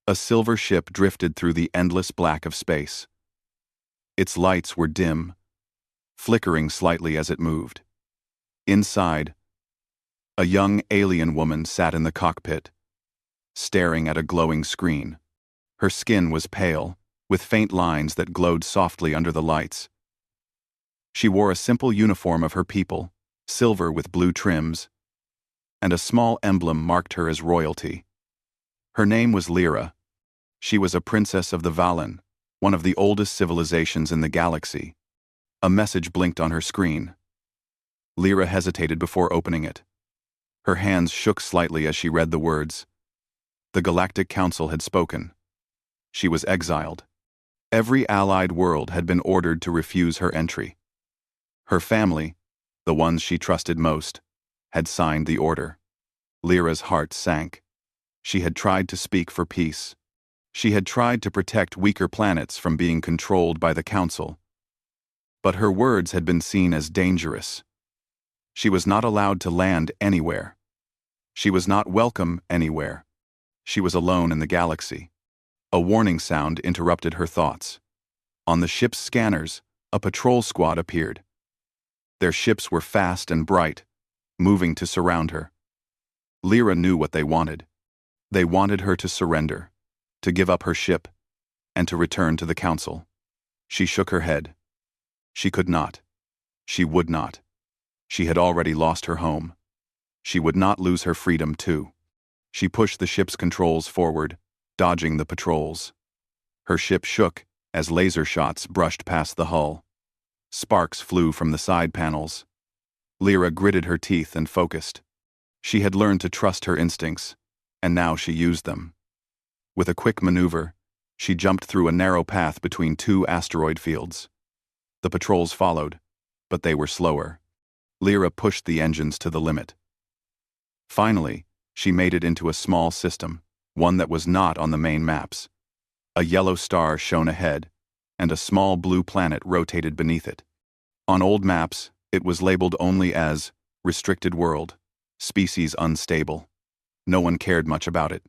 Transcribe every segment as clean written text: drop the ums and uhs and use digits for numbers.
A silver ship drifted through the endless black of space. Its lights were dim, flickering slightly as it moved. Inside, a young alien woman sat in the cockpit, staring at a glowing screen. Her skin was pale, with faint lines that glowed softly under the lights. She wore a simple uniform of her people, silver with blue trims, and a small emblem marked her as royalty. Her name was Lyra. She was a princess of the Valen, one of the oldest civilizations in the galaxy. A message blinked on her screen. Lyra hesitated before opening it. Her hands shook slightly as she read the words. The Galactic Council had spoken. She was exiled. Every allied world had been ordered to refuse her entry. Her family, the ones she trusted most, had signed the order. Lyra's heart sank. She had tried to speak for peace. She had tried to protect weaker planets from being controlled by the Council. But her words had been seen as dangerous. She was not allowed to land anywhere. She was not welcome anywhere. She was alone in the galaxy. A warning sound interrupted her thoughts. On the ship's scanners, a patrol squad appeared. Their ships were fast and bright, moving to surround her. Lyra knew what they wanted. They wanted her to surrender, to give up her ship, and to return to the Council. She shook her head. She could not. She would not. She had already lost her home. She would not lose her freedom, too. She pushed the ship's controls forward, dodging the patrols. Her ship shook as laser shots brushed past the hull. Sparks flew from the side panels. Lyra gritted her teeth and focused. She had learned to trust her instincts, and now she used them. With a quick maneuver, she jumped through a narrow path between two asteroid fields. The patrols followed, but they were slower. Lyra pushed the engines to the limit. Finally, she made it into a small system, one that was not on the main maps. A yellow star shone ahead, and a small blue planet rotated beneath it. On old maps, it was labeled only as Restricted World, Species Unstable. No one cared much about it.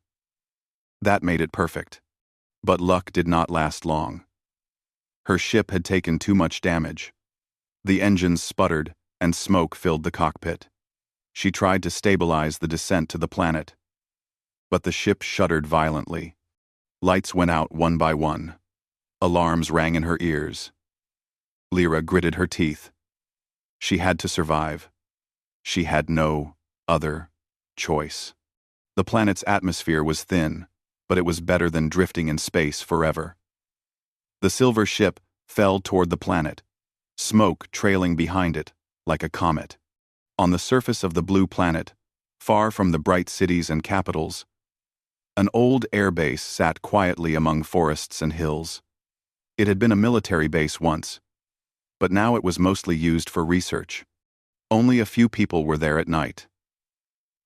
That made it perfect. But luck did not last long. Her ship had taken too much damage. The engines sputtered, and smoke filled the cockpit. She tried to stabilize the descent to the planet. But the ship shuddered violently. Lights went out one by one. Alarms rang in her ears. Lyra gritted her teeth. She had to survive. She had no other choice. The planet's atmosphere was thin, but it was better than drifting in space forever. The silver ship fell toward the planet, smoke trailing behind it like a comet. On the surface of the blue planet, far from the bright cities and capitals, an old airbase sat quietly among forests and hills. It had been a military base once, but now it was mostly used for research. Only a few people were there at night.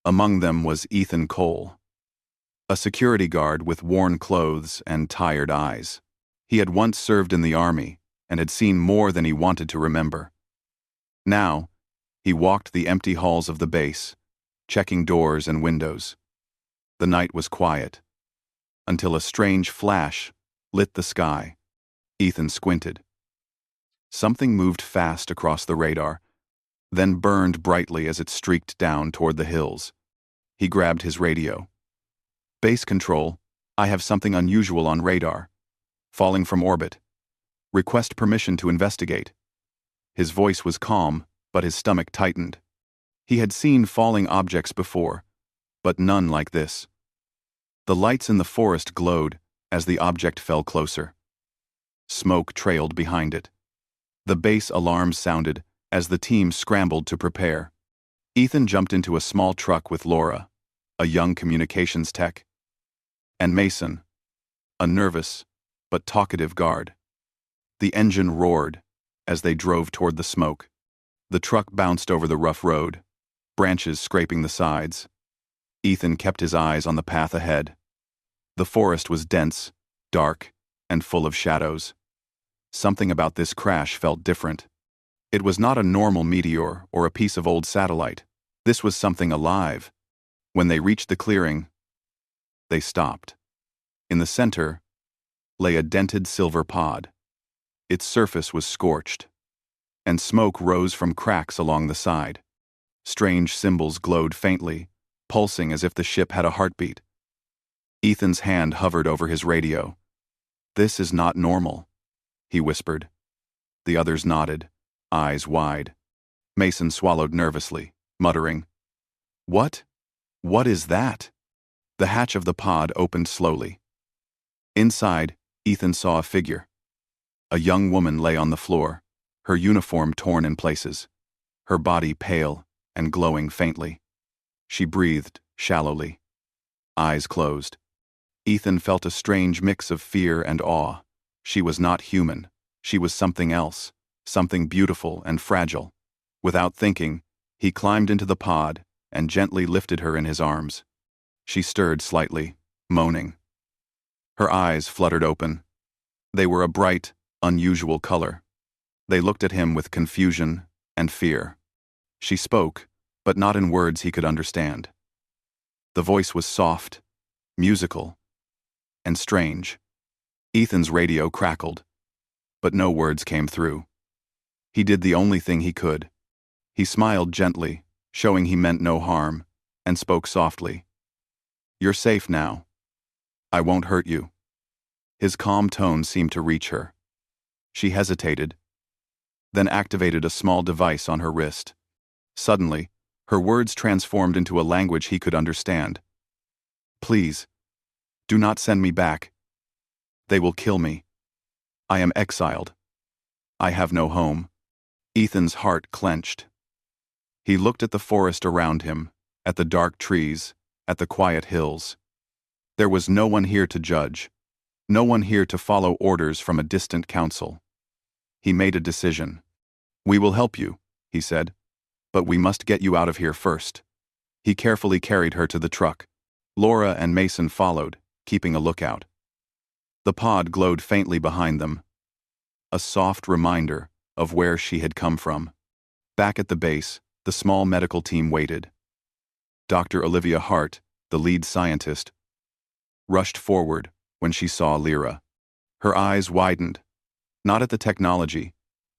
Among them was Ethan Cole, a security guard with worn clothes and tired eyes. He had once served in the army and had seen more than he wanted to remember. Now, he walked the empty halls of the base, checking doors and windows. The night was quiet, until a strange flash lit the sky. Ethan squinted. Something moved fast across the radar, then burned brightly as it streaked down toward the hills. He grabbed his radio. Base control, I have something unusual on radar. Falling from orbit. Request permission to investigate. His voice was calm, but his stomach tightened. He had seen falling objects before, but none like this. The lights in the forest glowed as the object fell closer. Smoke trailed behind it. The base alarm sounded as the team scrambled to prepare. Ethan jumped into a small truck with Laura, a young communications tech, and Mason, a nervous but talkative guard. The engine roared as they drove toward the smoke. The truck bounced over the rough road, branches scraping the sides. Ethan kept his eyes on the path ahead. The forest was dense, dark, and full of shadows. Something about this crash felt different. It was not a normal meteor or a piece of old satellite. This was something alive. When they reached the clearing, they stopped. In the center lay a dented silver pod. Its surface was scorched, and smoke rose from cracks along the side. Strange symbols glowed faintly, pulsing as if the ship had a heartbeat. Ethan's hand hovered over his radio. "This is not normal," he whispered. The others nodded, eyes wide. Mason swallowed nervously, muttering, "What? What is that?" The hatch of the pod opened slowly. Inside, Ethan saw a figure. A young woman lay on the floor, her uniform torn in places, her body pale and glowing faintly. She breathed shallowly, eyes closed. Ethan felt a strange mix of fear and awe. She was not human. She was something else, something beautiful and fragile. Without thinking, he climbed into the pod and gently lifted her in his arms. She stirred slightly, moaning. Her eyes fluttered open. They were a bright, unusual color. They looked at him with confusion and fear. She spoke, but not in words he could understand. The voice was soft, musical, and strange. Ethan's radio crackled, but no words came through. He did the only thing he could. He smiled gently, showing he meant no harm, and spoke softly. "You're safe now. I won't hurt you." His calm tone seemed to reach her. She hesitated, then activated a small device on her wrist. Suddenly, her words transformed into a language he could understand. "Please, do not send me back. They will kill me. I am exiled. I have no home." Ethan's heart clenched. He looked at the forest around him, at the dark trees, at the quiet hills. There was no one here to judge, no one here to follow orders from a distant council. He made a decision. "We will help you," he said, "but we must get you out of here first." He carefully carried her to the truck. Laura and Mason followed, keeping a lookout. The pod glowed faintly behind them, a soft reminder of where she had come from. Back at the base, the small medical team waited. Dr. Olivia Hart, the lead scientist, rushed forward when she saw Lyra. Her eyes widened, not at the technology,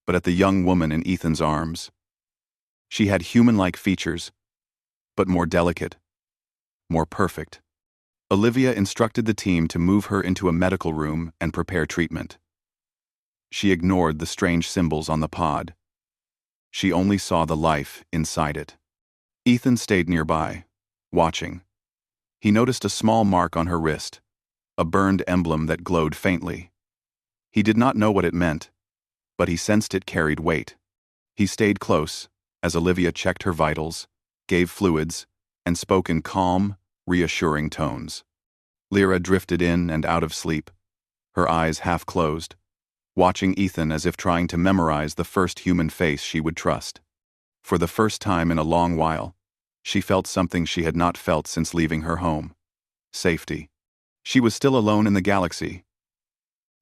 but at the young woman in Ethan's arms. She had human-like features, but more delicate, more perfect. Olivia instructed the team to move her into a medical room and prepare treatment. She ignored the strange symbols on the pod. She only saw the life inside it. Ethan stayed nearby, watching. He noticed a small mark on her wrist, a burned emblem that glowed faintly. He did not know what it meant, but he sensed it carried weight. He stayed close as Olivia checked her vitals, gave fluids, and spoke in calm, reassuring tones. Lyra drifted in and out of sleep, her eyes half closed, watching Ethan as if trying to memorize the first human face she would trust. For the first time in a long while, she felt something she had not felt since leaving her home. Safety. She was still alone in the galaxy.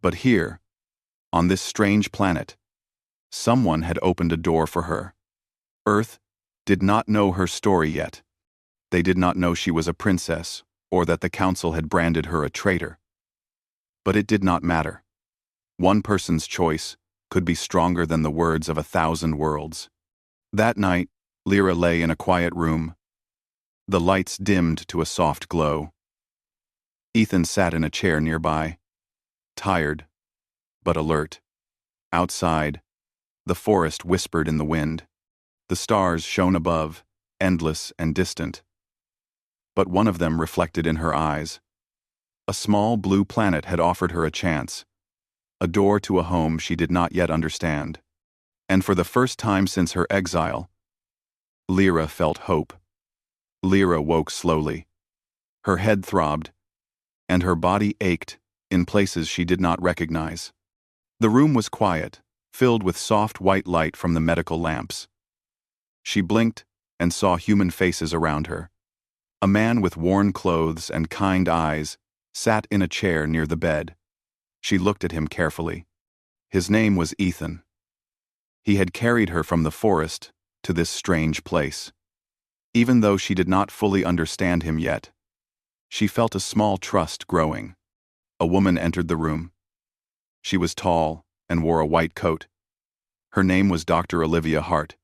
But here, on this strange planet, someone had opened a door for her. Earth did not know her story yet. They did not know she was a princess or that the council had branded her a traitor. But it did not matter. One person's choice could be stronger than the words of 1,000 worlds. That night, Lyra lay in a quiet room. The lights dimmed to a soft glow. Ethan sat in a chair nearby, tired, but alert. Outside, the forest whispered in the wind. The stars shone above, endless and distant. But one of them reflected in her eyes. A small blue planet had offered her a chance, a door to a home she did not yet understand. And for the first time since her exile, Lyra felt hope. Lyra woke slowly. Her head throbbed, and her body ached in places she did not recognize. The room was quiet, filled with soft white light from the medical lamps. She blinked and saw human faces around her. A man with worn clothes and kind eyes sat in a chair near the bed. She looked at him carefully. His name was Ethan. He had carried her from the forest to this strange place. Even though she did not fully understand him yet, she felt a small trust growing. A woman entered the room. She was tall and wore a white coat. Her name was Dr. Olivia Hart.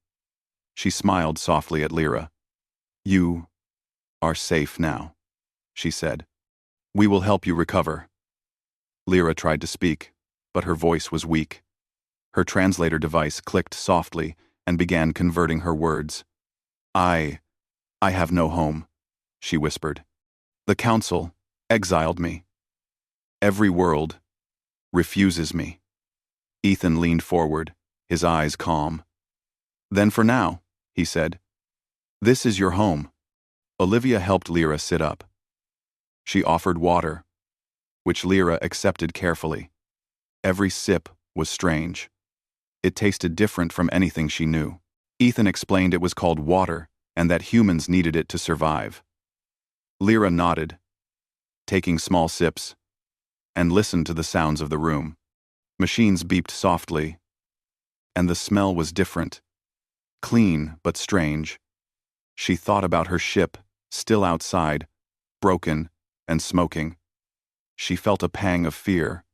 She smiled softly at Lyra. "You are safe now," she said. "We will help you recover." Lyra tried to speak, but her voice was weak. Her translator device clicked softly and began converting her words. I have no home," she whispered. "The council exiled me. Every world refuses me." Ethan leaned forward, his eyes calm. "Then for now," he said, "this is your home." Olivia helped Lyra sit up. She offered water, which Lyra accepted carefully. Every sip was strange. It tasted different from anything she knew. Ethan explained it was called water and that humans needed it to survive. Lyra nodded, taking small sips, and listened to the sounds of the room. Machines beeped softly, and the smell was different, clean but strange. She thought about her ship, still outside, broken and smoking. She felt a pang of fear.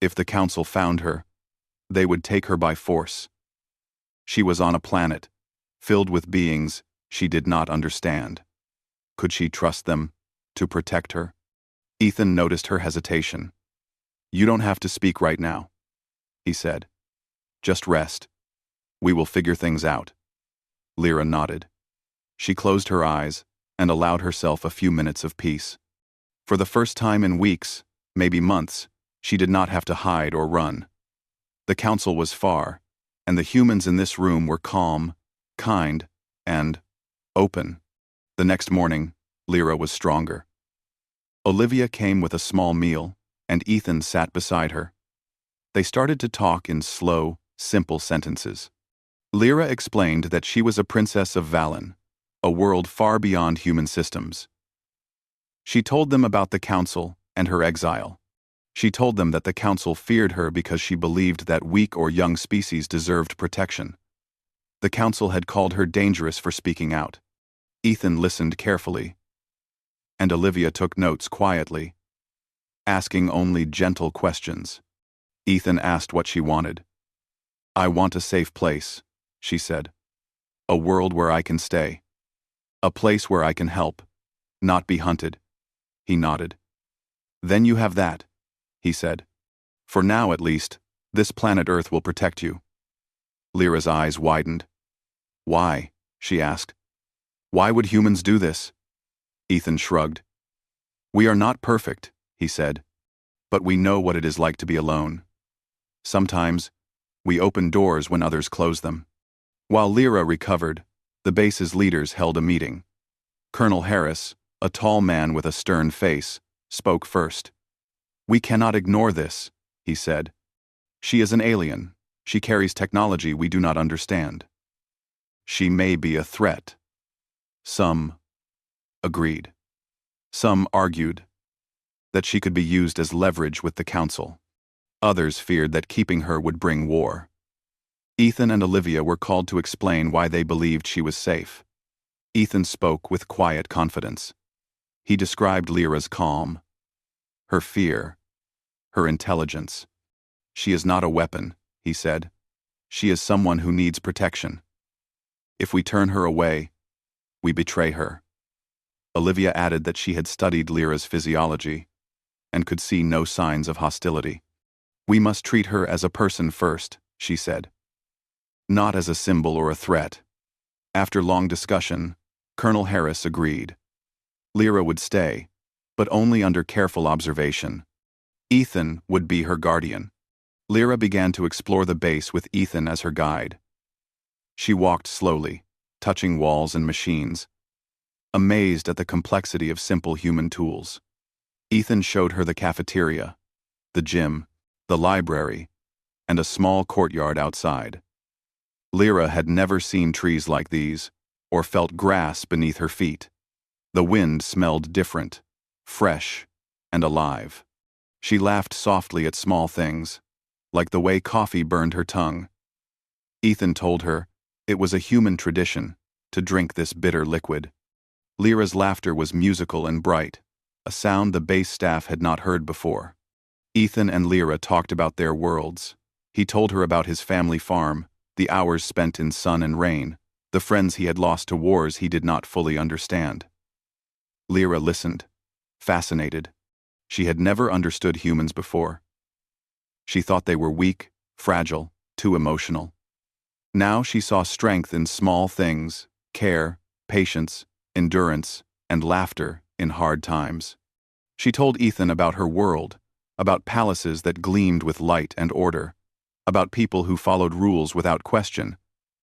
If the council found her, they would take her by force. She was on a planet, filled with beings she did not understand. Could she trust them to protect her? Ethan noticed her hesitation. "You don't have to speak right now," he said. "Just rest. We will figure things out." Lyra nodded. She closed her eyes and allowed herself a few minutes of peace. For the first time in weeks, maybe months, she did not have to hide or run. The council was far, and the humans in this room were calm, kind, and open. The next morning, Lyra was stronger. Olivia came with a small meal, and Ethan sat beside her. They started to talk in slow, simple sentences. Lyra explained that she was a princess of Valen, a world far beyond human systems. She told them about the council and her exile. She told them that the council feared her because she believed that weak or young species deserved protection. The council had called her dangerous for speaking out. Ethan listened carefully, and Olivia took notes quietly, asking only gentle questions. Ethan asked what she wanted. "I want a safe place," she said. "A world where I can stay. A place where I can help, not be hunted." He nodded. "Then you have that," he said. "For now, at least, this planet Earth will protect you." Lyra's eyes widened. "Why?" she asked. "Why would humans do this?" Ethan shrugged. "We are not perfect," he said, "but we know what it is like to be alone. Sometimes, we open doors when others close them." While Lyra recovered, the base's leaders held a meeting. Colonel Harris, a tall man with a stern face, spoke first. "We cannot ignore this," he said. "She is an alien. She carries technology we do not understand. She may be a threat." Some agreed. Some argued that she could be used as leverage with the council. Others feared that keeping her would bring war. Ethan and Olivia were called to explain why they believed she was safe. Ethan spoke with quiet confidence. He described Lyra's calm, her fear, her intelligence. "She is not a weapon," he said. "She is someone who needs protection. If we turn her away, we betray her." Olivia added that she had studied Lyra's physiology and could see no signs of hostility. "We must treat her as a person first," she said, "not as a symbol or a threat." After long discussion, Colonel Harris agreed. Lyra would stay, but only under careful observation. Ethan would be her guardian. Lyra began to explore the base with Ethan as her guide. She walked slowly, touching walls and machines, amazed at the complexity of simple human tools. Ethan showed her the cafeteria, the gym, the library, and a small courtyard outside. Lyra had never seen trees like these, or felt grass beneath her feet. The wind smelled different, fresh, and alive. She laughed softly at small things, like the way coffee burned her tongue. Ethan told her it was a human tradition to drink this bitter liquid. Lyra's laughter was musical and bright, a sound the base staff had not heard before. Ethan and Lyra talked about their worlds. He told her about his family farm, the hours spent in sun and rain, the friends he had lost to wars he did not fully understand. Lyra listened, fascinated. She had never understood humans before. She thought they were weak, fragile, too emotional. Now she saw strength in small things, care, patience, endurance, and laughter in hard times. She told Ethan about her world, about palaces that gleamed with light and order, about people who followed rules without question,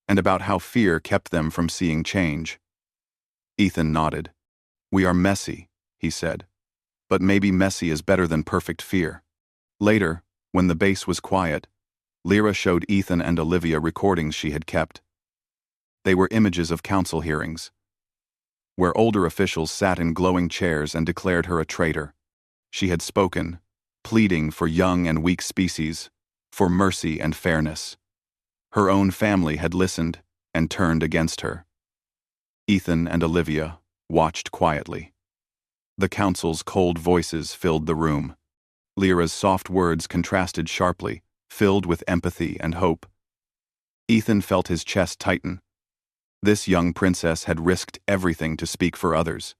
and about how fear kept them from seeing change. Ethan nodded. "We are messy," he said. "But maybe messy is better than perfect fear." Later, when the base was quiet, Lyra showed Ethan and Olivia recordings she had kept. They were images of council hearings, where older officials sat in glowing chairs and declared her a traitor. She had spoken, pleading for young and weak species, for mercy and fairness. Her own family had listened and turned against her. Ethan and Olivia watched quietly. The council's cold voices filled the room. Lyra's soft words contrasted sharply, filled with empathy and hope. Ethan felt his chest tighten. This young princess had risked everything to speak for others.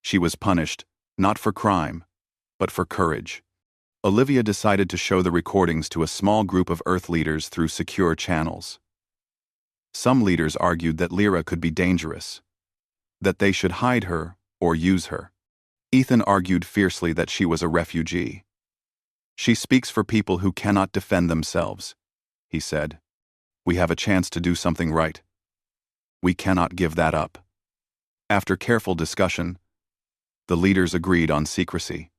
She was punished, not for crime, but for courage. Olivia decided to show the recordings to a small group of Earth leaders through secure channels. Some leaders argued that Lyra could be dangerous, that they should hide her or use her. Ethan argued fiercely that she was a refugee. "She speaks for people who cannot defend themselves," he said. "We have a chance to do something right. We cannot give that up." After careful discussion, the leaders agreed on secrecy.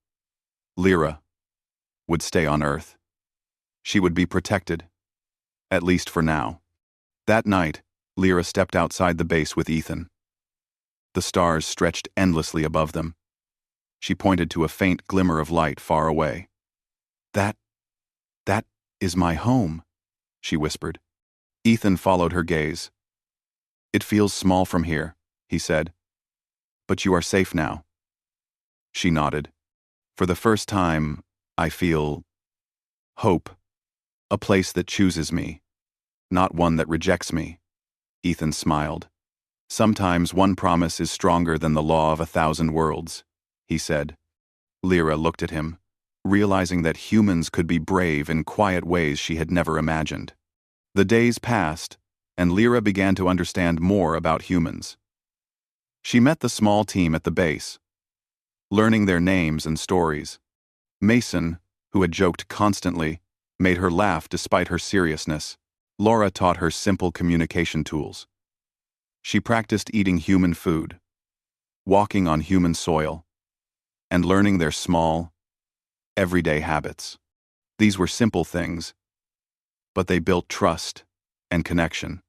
Lyra would stay on Earth. She would be protected, at least for now. That night, Lyra stepped outside the base with Ethan. The stars stretched endlessly above them. She pointed to a faint glimmer of light far away. That is my home," she whispered. Ethan followed her gaze. "It feels small from here," he said. "But you are safe now." She nodded. "For the first time, I feel hope, a place that chooses me, not one that rejects me." Ethan smiled. "Sometimes one promise is stronger than the law of 1,000 worlds," he said. Lyra looked at him, realizing that humans could be brave in quiet ways she had never imagined. The days passed, and Lyra began to understand more about humans. She met the small team at the base, learning their names and stories. Mason, who had joked constantly, made her laugh despite her seriousness. Laura taught her simple communication tools. She practiced eating human food, walking on human soil, and learning their small, everyday habits. These were simple things, but they built trust and connection.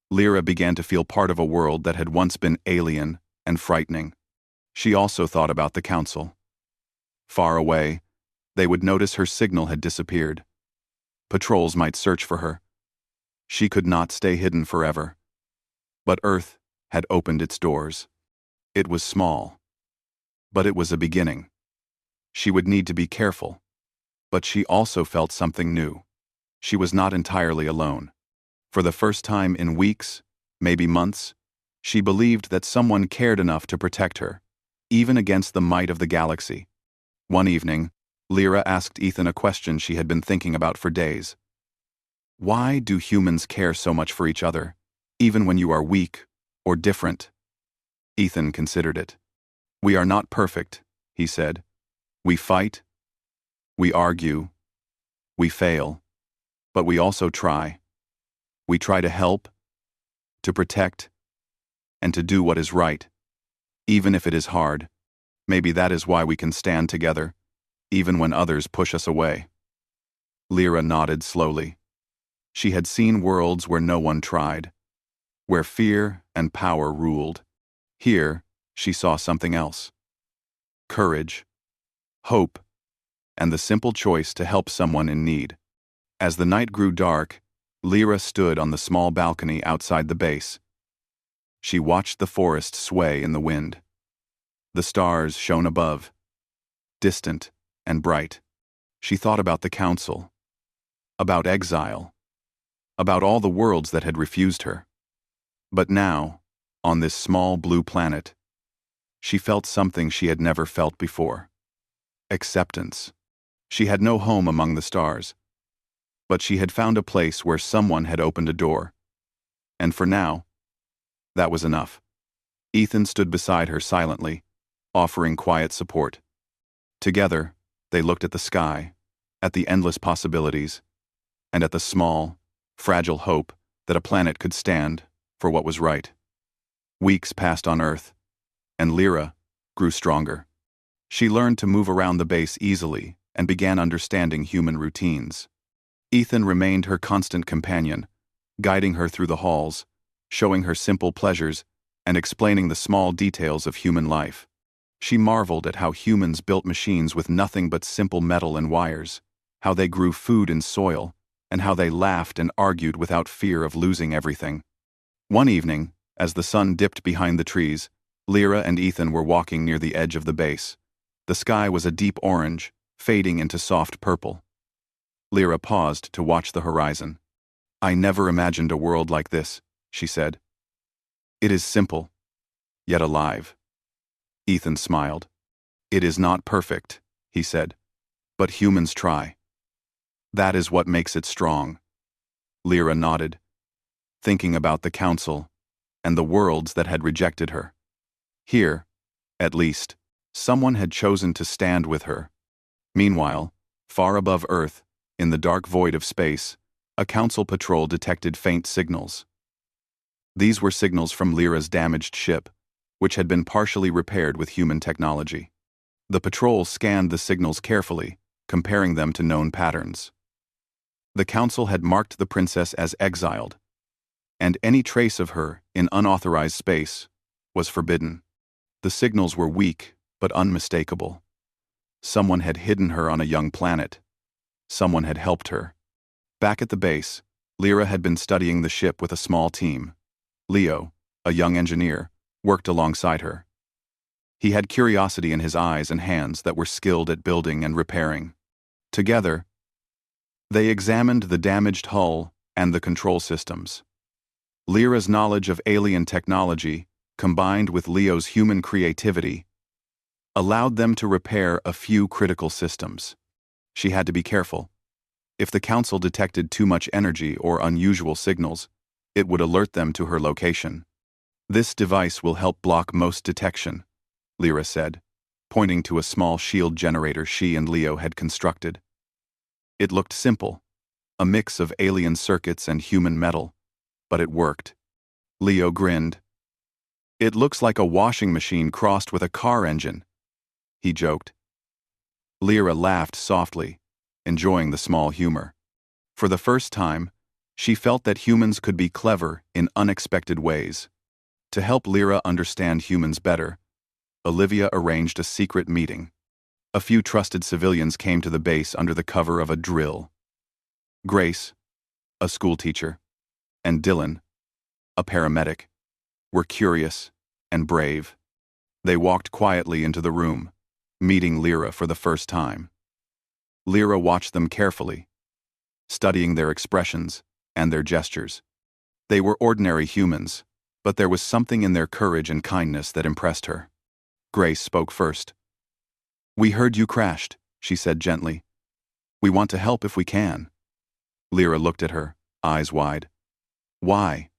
Lyra began to feel part of a world that had once been alien and frightening. She also thought about the council. Far away, they would notice her signal had disappeared. Patrols might search for her. She could not stay hidden forever. But Earth had opened its doors. It was small, but it was a beginning. She would need to be careful, but she also felt something new. She was not entirely alone. For the first time in weeks, maybe months, she believed that someone cared enough to protect her, even against the might of the galaxy. One evening, Lyra asked Ethan a question she had been thinking about for days. "Why do humans care so much for each other, even when you are weak or different?" Ethan considered it. "We are not perfect," he said. "We fight, we argue, we fail, but we also try. We try to help, to protect, and to do what is right, even if it is hard. Maybe that is why we can stand together, even when others push us away." Lyra nodded slowly. She had seen worlds where no one tried, where fear and power ruled. Here, she saw something else. Courage, hope, and the simple choice to help someone in need. As the night grew dark, Lyra stood on the small balcony outside the base. She watched the forest sway in the wind. The stars shone above, distant and bright. She thought about the council, about exile, about all the worlds that had refused her. But now, on this small blue planet, she felt something she had never felt before. Acceptance. She had no home among the stars, but she had found a place where someone had opened a door. And for now, that was enough. Ethan stood beside her silently, offering quiet support. Together, they looked at the sky, at the endless possibilities, and at the small, fragile hope that a planet could stand for what was right. Weeks passed on Earth, and Lyra grew stronger. She learned to move around the base easily and began understanding human routines. Ethan remained her constant companion, guiding her through the halls, showing her simple pleasures, and explaining the small details of human life. She marveled at how humans built machines with nothing but simple metal and wires, how they grew food in soil, and how they laughed and argued without fear of losing everything. One evening, as the sun dipped behind the trees, Lyra and Ethan were walking near the edge of the base. The sky was a deep orange, fading into soft purple. Lyra paused to watch the horizon. "I never imagined a world like this," she said. "It is simple, yet alive." Ethan smiled. "It is not perfect," he said, "but humans try. That is what makes it strong." Lyra nodded, thinking about the council and the worlds that had rejected her. Here, at least, someone had chosen to stand with her. Meanwhile, far above Earth, in the dark void of space, a council patrol detected faint signals. These were signals from Lyra's damaged ship, which had been partially repaired with human technology. The patrol scanned the signals carefully, comparing them to known patterns. The council had marked the princess as exiled, and any trace of her in unauthorized space was forbidden. The signals were weak but unmistakable. Someone had hidden her on a young planet. Someone had helped her. Back at the base, Lyra had been studying the ship with a small team. Leo, a young engineer, worked alongside her. He had curiosity in his eyes and hands that were skilled at building and repairing. Together, they examined the damaged hull and the control systems. Lyra's knowledge of alien technology, combined with Leo's human creativity, allowed them to repair a few critical systems. She had to be careful. If the council detected too much energy or unusual signals, it would alert them to her location. "This device will help block most detection," Lyra said, pointing to a small shield generator she and Leo had constructed. It looked simple, a mix of alien circuits and human metal, but it worked. Leo grinned. "It looks like a washing machine crossed with a car engine," he joked. Lyra laughed softly, enjoying the small humor. For the first time, she felt that humans could be clever in unexpected ways. To help Lyra understand humans better, Olivia arranged a secret meeting. A few trusted civilians came to the base under the cover of a drill. Grace, a schoolteacher, and Dylan, a paramedic, were curious and brave. They walked quietly into the room, meeting Lyra for the first time. Lyra watched them carefully, studying their expressions and their gestures. They were ordinary humans, but there was something in their courage and kindness that impressed her. Grace spoke first. "We heard you crashed," she said gently. "We want to help if we can." Lyra looked at her, eyes wide. "Why?"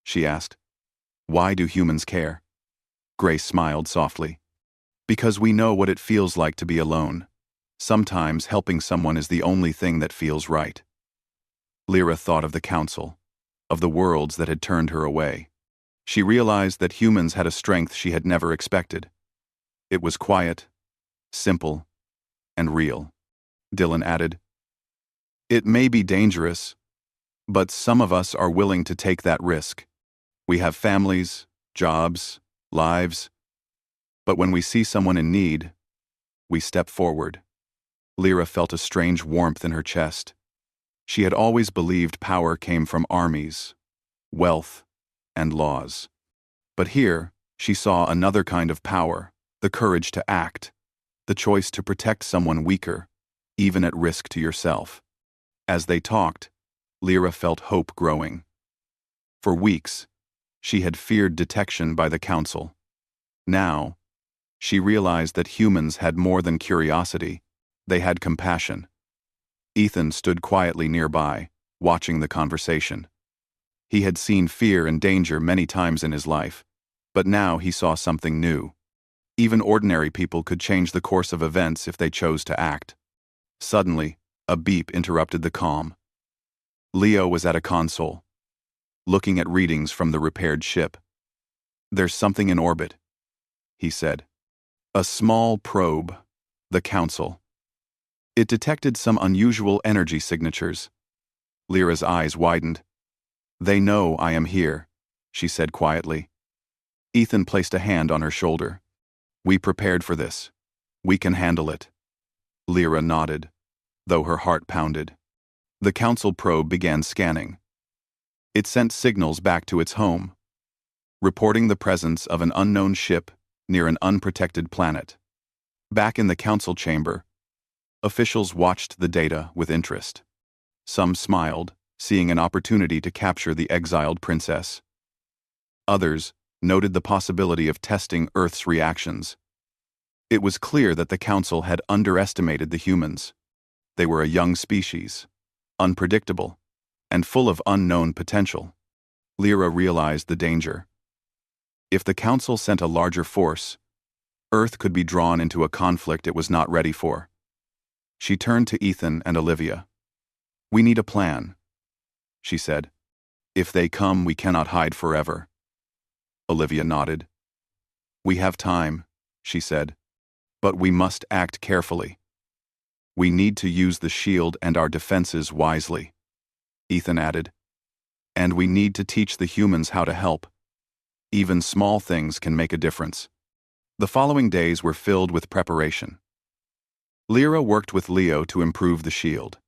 she asked. "Why do humans care?" Grace smiled softly. "Because we know what it feels like to be alone. Sometimes helping someone is the only thing that feels right." Lyra thought of the council, of the worlds that had turned her away. She realized that humans had a strength she had never expected. It was quiet, simple, and real. Dylan added, "It may be dangerous, but some of us are willing to take that risk. We have families, jobs, lives, but when we see someone in need, we step forward." Lyra felt a strange warmth in her chest. She had always believed power came from armies, wealth, and laws. But here, she saw another kind of power, the courage to act, the choice to protect someone weaker, even at risk to yourself. As they talked, Lyra felt hope growing. For weeks, she had feared detection by the Council. Now, she realized that humans had more than curiosity, they had compassion. Ethan stood quietly nearby, watching the conversation. He had seen fear and danger many times in his life, but now he saw something new. Even ordinary people could change the course of events if they chose to act. Suddenly, a beep interrupted the calm. Leo was at a console, looking at readings from the repaired ship. "There's something in orbit," he said. "A small probe, the Council. It detected some unusual energy signatures." Lyra's eyes widened. "They know I am here," she said quietly. Ethan placed a hand on her shoulder. "We prepared for this. We can handle it." Lyra nodded, though her heart pounded. The Council probe began scanning. It sent signals back to its home, reporting the presence of an unknown ship near an unprotected planet. Back in the Council chamber, officials watched the data with interest. Some smiled, seeing an opportunity to capture the exiled princess. Others noted the possibility of testing Earth's reactions. It was clear that the Council had underestimated the humans. They were a young species, unpredictable, and full of unknown potential. Lyra realized the danger. If the Council sent a larger force, Earth could be drawn into a conflict it was not ready for. She turned to Ethan and Olivia. "We need a plan," she said. "If they come, we cannot hide forever." Olivia nodded. "We have time," she said, "but we must act carefully. We need to use the shield and our defenses wisely," Ethan added. "And we need to teach the humans how to help. Even small things can make a difference." The following days were filled with preparation. Lyra worked with Leo to improve the shield.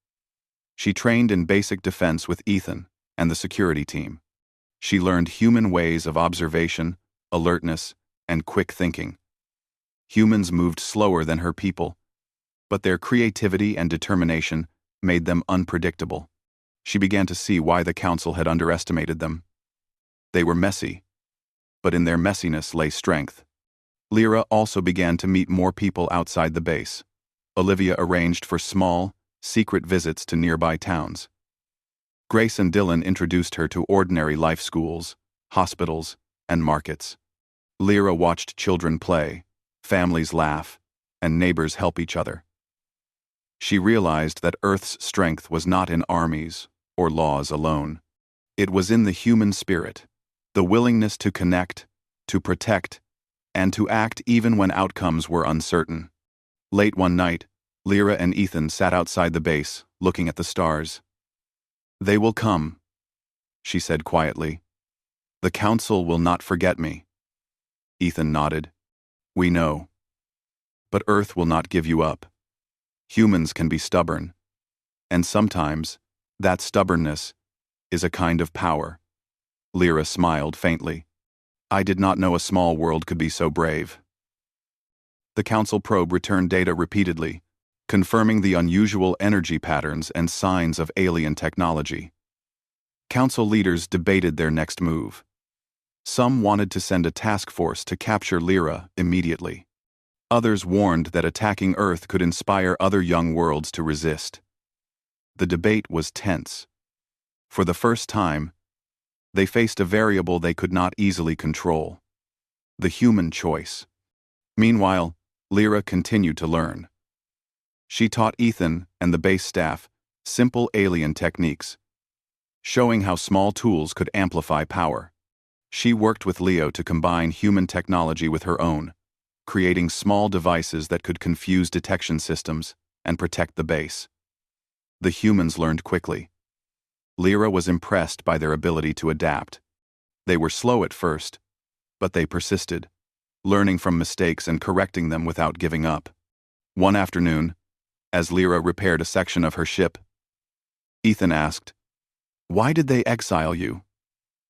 She trained in basic defense with Ethan and the security team. She learned human ways of observation, alertness, and quick thinking. Humans moved slower than her people, but their creativity and determination made them unpredictable. She began to see why the Council had underestimated them. They were messy, but in their messiness lay strength. Lyra also began to meet more people outside the base. Olivia arranged for small, secret visits to nearby towns. Grace and Dylan introduced her to ordinary life schools, hospitals, and markets. Lyra watched children play, families laugh, and neighbors help each other. She realized that Earth's strength was not in armies or laws alone. It was in the human spirit, the willingness to connect, to protect, and to act even when outcomes were uncertain. Late one night, Lyra and Ethan sat outside the base, looking at the stars. "They will come," she said quietly. "The Council will not forget me." Ethan nodded. "We know. But Earth will not give you up. Humans can be stubborn. And sometimes, that stubbornness is a kind of power." Lyra smiled faintly. "I did not know a small world could be so brave." The Council probe returned data repeatedly, confirming the unusual energy patterns and signs of alien technology. Council leaders debated their next move. Some wanted to send a task force to capture Lyra immediately. Others warned that attacking Earth could inspire other young worlds to resist. The debate was tense. For the first time, they faced a variable they could not easily control: the human choice. Meanwhile, Lyra continued to learn. She taught Ethan and the base staff simple alien techniques, showing how small tools could amplify power. She worked with Leo to combine human technology with her own, creating small devices that could confuse detection systems and protect the base. The humans learned quickly. Lyra was impressed by their ability to adapt. They were slow at first, but they persisted, learning from mistakes and correcting them without giving up. One afternoon, as Lyra repaired a section of her ship, Ethan asked, "Why did they exile you?"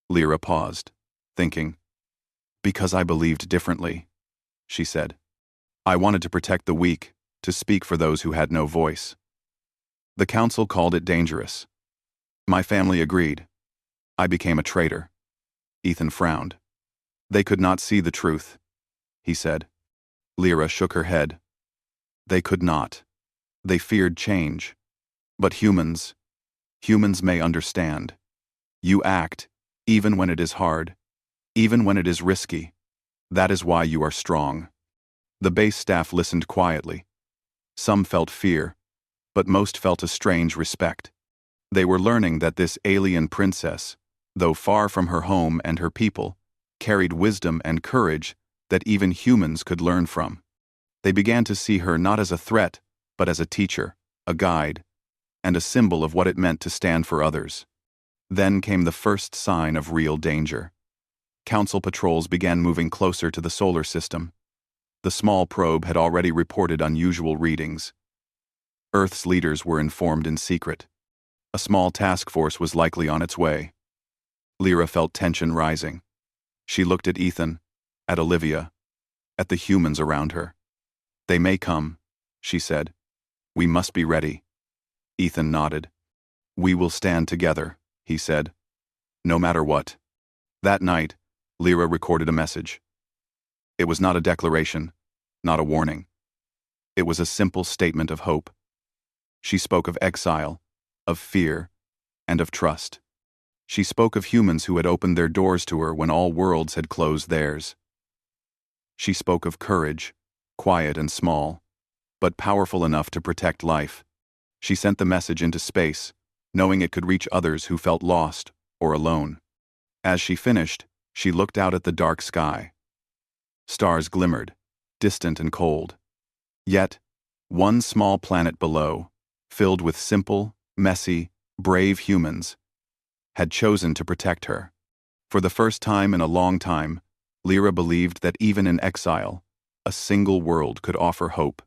Lyra paused, thinking. "Because I believed differently," she said. "I wanted to protect the weak, to speak for those who had no voice." The council called it dangerous. My family agreed. I became a traitor. Ethan frowned. They could not see the truth, he said. Lyra shook her head. They could not. They feared change. But humans may understand. You act, even when it is hard, even when it is risky. That is why you are strong. The base staff listened quietly. Some felt fear, but most felt a strange respect. They were learning that this alien princess, though far from her home and her people, carried wisdom and courage that even humans could learn from. They began to see her not as a threat, but as a teacher, a guide, and a symbol of what it meant to stand for others. Then came the first sign of real danger. Council patrols began moving closer to the solar system. The small probe had already reported unusual readings. Earth's leaders were informed in secret. A small task force was likely on its way. Lyra felt tension rising. She looked at Ethan, at Olivia, at the humans around her. They may come, she said. We must be ready. Ethan nodded. We will stand together, he said. No matter what. That night, Lyra recorded a message. It was not a declaration, not a warning. It was a simple statement of hope. She spoke of exile, of fear, and of trust. She spoke of humans who had opened their doors to her when all worlds had closed theirs. She spoke of courage, quiet and small, but powerful enough to protect life. She sent the message into space, knowing it could reach others who felt lost or alone. As she finished, she looked out at the dark sky. Stars glimmered, distant and cold. Yet, one small planet below, filled with simple, messy, brave humans, had chosen to protect her. For the first time in a long time, Lyra believed that even in exile, a single world could offer hope.